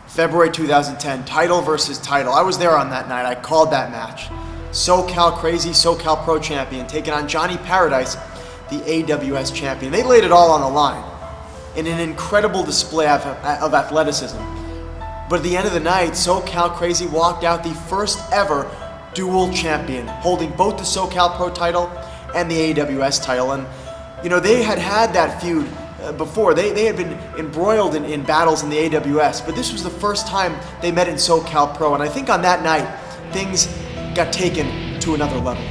February 2010, title versus title. I was there on that night. I called that match. SoCal Crazy, SoCal Pro Champion, taking on Johnny Paradise, the AWS Champion. They laid it all on the line in an incredible display of athleticism. But at the end of the night, SoCal Crazy walked out the first ever dual champion, holding both the SoCal Pro title and the AWS title. And, you know, they had that feud before. They had been embroiled in battles in the AWS, but this was the first time they met in SoCal Pro. And I think on that night, things got taken to another level.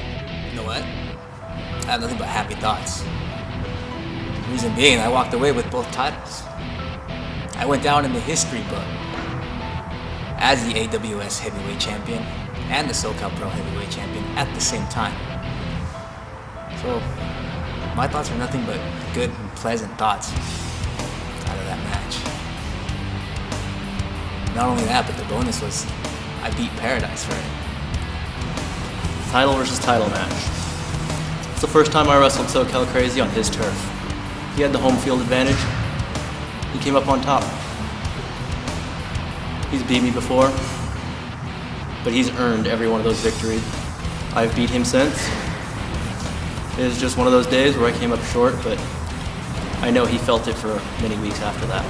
You know what? I have nothing but happy thoughts. The reason being, I walked away with both titles. I went down in the history book as the AWS Heavyweight Champion and the SoCal Pro Heavyweight Champion at the same time. So, my thoughts are nothing but good and pleasant thoughts out of that match. Not only that, but the bonus was I beat Paradise for it. Title versus title match. It's the first time I wrestled SoCal Crazy on his turf. He had the home field advantage. He came up on top. He's beat me before, but he's earned every one of those victories. I've beat him since. It was just one of those days where I came up short, but I know he felt it for many weeks after that.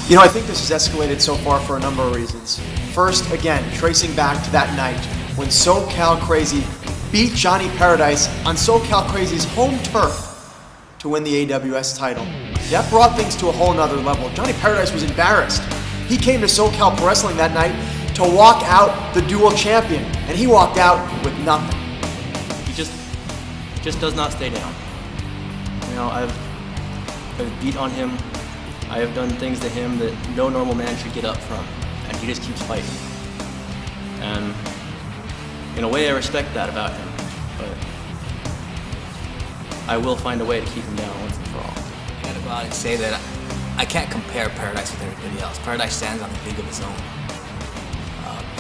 You know, I think this has escalated so far for a number of reasons. First, again, tracing back to that night when SoCal Crazy beat Johnny Paradise on SoCal Crazy's home turf to win the AWS title. That brought things to a whole nother level. Johnny Paradise was embarrassed. He came to SoCal Pro Wrestling that night to walk out the dual champion, and he walked out with nothing. He just does not stay down. You know, I've beat on him. I have done things to him that no normal man should get up from, and he just keeps fighting. And in a way, I respect that about him, but I will find a way to keep him down once and for all. I gotta go out and say that I can't compare Paradise with everybody else. Paradise stands on a league of his own.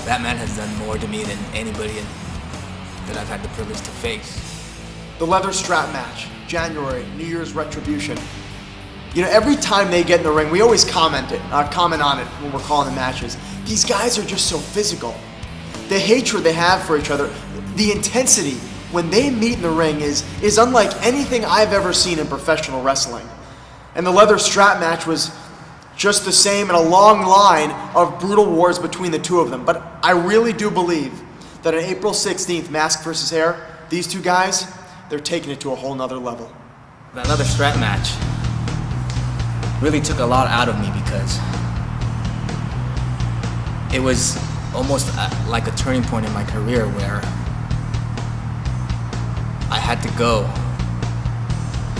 That man has done more to me than anybody that I've had the privilege to face. The leather strap match, January, New Year's Retribution. You know, every time they get in the ring, we always comment on it when we're calling the matches. These guys are just so physical. The hatred they have for each other, the intensity when they meet in the ring is unlike anything I've ever seen in professional wrestling. And the leather strap match was just the same in a long line of brutal wars between the two of them. But I really do believe that on April 16th, Mask vs. Hair, these two guys, they're taking it to a whole nother level. That leather strap match really took a lot out of me because it was almost like a turning point in my career where I had to go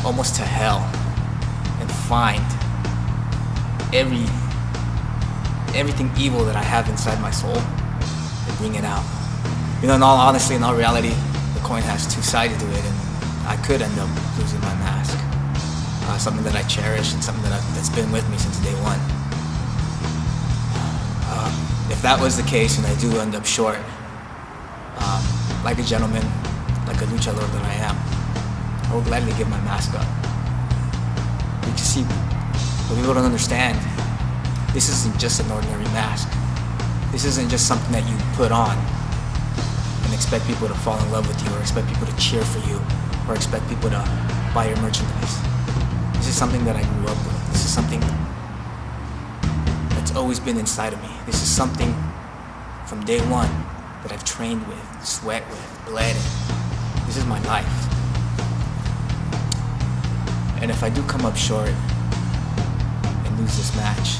almost to hell and find everything evil that I have inside my soul and bring it out. You know, in all honesty, in all reality, the coin has two sides to it, and I could end up losing my mask. Something that I cherish and something that's been with me since day one. If that was the case and I do end up short, like a gentleman, like a luchador that I am, I will gladly give my mask up. But you see, what people don't understand, this isn't just an ordinary mask. This isn't just something that you put on and expect people to fall in love with you or expect people to cheer for you or expect people to buy your merchandise. This is something that I grew up with. This is something that's always been inside of me. This is something from day one that I've trained with, sweat with, bled in. This is my life. And if I do come up short and lose this match,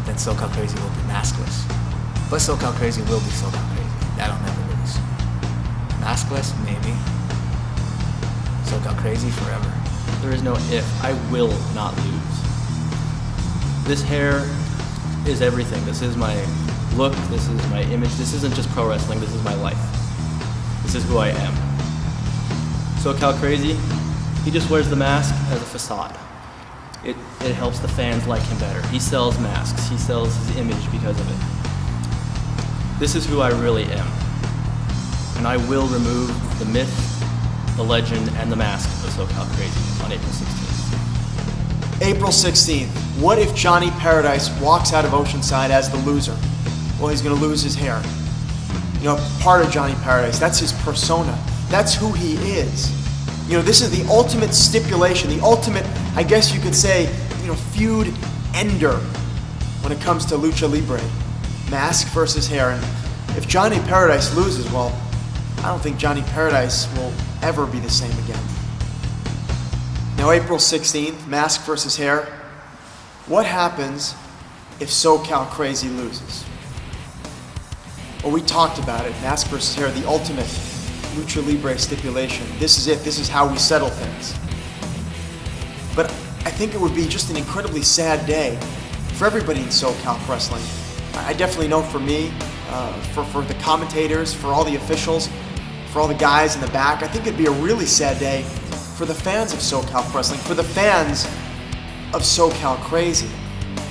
then SoCal Crazy will be maskless. But SoCal Crazy will be SoCal Crazy. That'll never lose. Maskless, maybe. SoCal Crazy forever. There is no if. I will not lose. This hair is everything. This is my look. This is my image. This isn't just pro wrestling. This is my life. This is who I am. SoCal Crazy, he just wears the mask as a facade. It helps the fans like him better. He sells masks. He sells his image because of it. This is who I really am. And I will remove the myth, the legend, and the mask of SoCal Crazy on April 16th. April 16th, what if Johnny Paradise walks out of Oceanside as the loser? Well, he's going to lose his hair. You know, part of Johnny Paradise, that's his persona. That's who he is. You know, this is the ultimate stipulation, the ultimate, I guess you could say, you know, feud ender when it comes to Lucha Libre. Mask versus hair. And if Johnny Paradise loses, well, I don't think Johnny Paradise will ever be the same again. Now, April 16th, mask versus hair. What happens if SoCal Crazy loses? Well, we talked about it. Mask versus hair, the ultimate Lucha Libre stipulation. This is it. This is how we settle things. But I think it would be just an incredibly sad day for everybody in SoCal Wrestling. I definitely know for me, for the commentators, for all the officials, for all the guys in the back, I think it'd be a really sad day for the fans of SoCal Wrestling, for the fans of SoCal Crazy,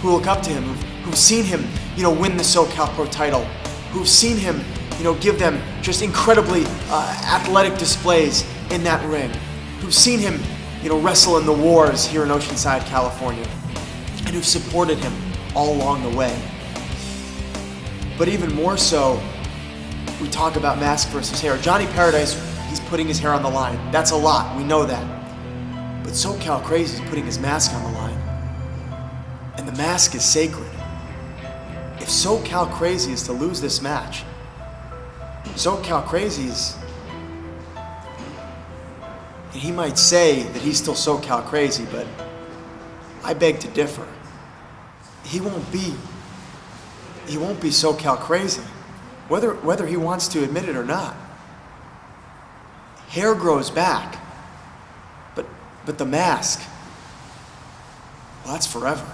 who look up to him, who've seen him, you know, win the SoCal Pro title, who've seen him, you know, give them just incredibly athletic displays in that ring, who've seen him, you know, wrestle in the wars here in Oceanside, California, and who've supported him all along the way. But even more so, we talk about mask versus hair. Johnny Paradise, he's putting his hair on the line. That's a lot, we know that. But SoCal Crazy is putting his mask on the line. And the mask is sacred. If SoCal Crazy is to lose this match, SoCal Crazy is... And he might say that he's still SoCal Crazy, but I beg to differ. He won't be SoCal Crazy, whether he wants to admit it or not. Hair grows back, but the mask, well, that's forever.